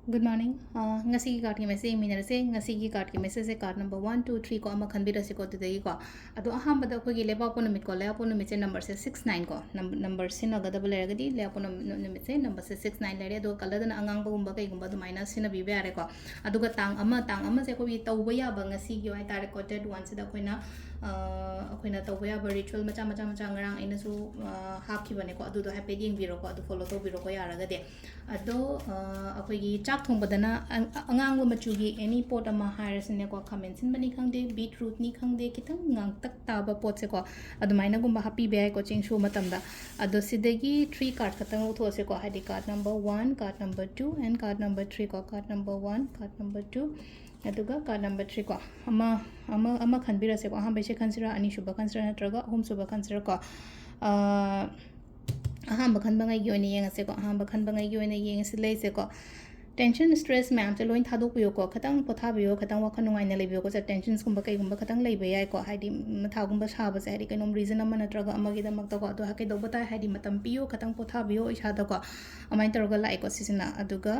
Good morning. Ngasigi card ki message minara se ngasigi card ki message se card number 1 2 3 ko ama khanbira se ko today ko adu aham bada ko gi leba po numit ko leba po numit se number se 69 ko number se na gada bale gadi leba po numit se number se 69 lere do kala dana angang ba gumba kai gumba du minus sina bi bare ko adu ga tang ama se ko bi tawba ya ba ngasigi ai tare ko ted one se da koina akoina tawba ya ba ritual macha ngarang aina su hapki bane ko adu do happy yeng biro ko adu follow to biro ko yara ga de ado akoigi chak thong badana angang lo machugi any pot ama hires ne ko comments in bani khangde beetroot ni khangde kitang ngang tak ta ba pot se ko adumaina gumba happy be ko ching shu matam da ado sidegi 3 card khatang utho se ko hadi card number 1 card number 2 and card number 3 ko card number 1 card number 2 aduga card number 3 ko ama khanbira se ko aham be se khansira ani shuba khansira natraga home shuba khansira ko aham bakhan bangai gi oni yeng se ko aham bakhan bangai gi oni yeng se lei se ko tension stress ma'am te loin thadu piyo ko khatang potha biyo khatang wa khanungai na lebiyo ko sa tensions kumba kai gumba khatang leibe yai ko haidi matha gumba sa ba sa haidi kainom reason ama natraga amagi da mak to ko to hakai do bata haidi matam piyo khatang potha biyo isa da ko amai taroga lai ko sisina aduga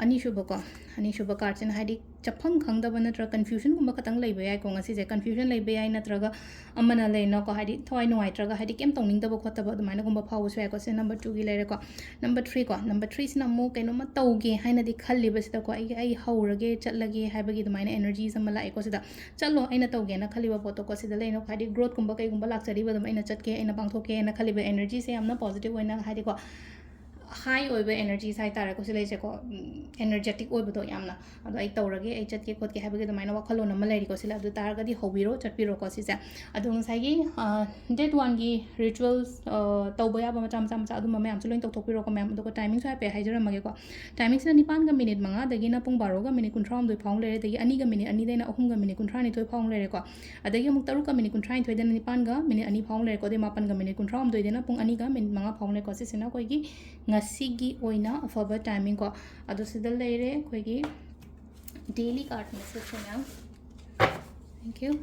ani shuba card chen haidi chapam khangda ba natra confusion gumba khatang leibe yai ko ngasi je confusion leibe yai natraga amana leina ko haidi thoi nuai traga haidi kem tongning da ba khota ba dumaina gumba phawu so ko se number 2 gi lere ko number 3 ko number 3 sina mo kaino ma tauge haina di khalli basida ko ai haurage chatlage haibagi dumaina energies ama lai ko sida chalo aina tauge na khaliba photo ko sida leino haidi growth gumba kai gumba lakchari ba dum aina chatke aina bangthoke aina khaliba energy se amna positive oina haidi ko high oiba energy sai tare ko sile se ko energetic oiba do yamna ado ai tawrage ai chatke khot ke habage do maina wakhalo na malai ko sila adu targa di hobiro chatpiro ko sisa adu ngai gi date 1 gi rituals tawba ya ba macham macham adu mame am chuloin tokthokpiro ko mem adu ko timing sai pe haijara mage ko timing sina 9 ga minute manga dagi na pung 12 ga minute 13 phang lere dagi 2 ga minute 2 dena 3 ga minute 13 thoi phang lere ko adagi muk 3 ga minute 13 thoi dena 9 ga minute 2 phang lere ko de 9 ga minute 13 doi dena pung 2 ga minute manga phang lere ko sisina ko gi ngasigi oina afaba timing ko adu sidal leire koigi daily card message na thank you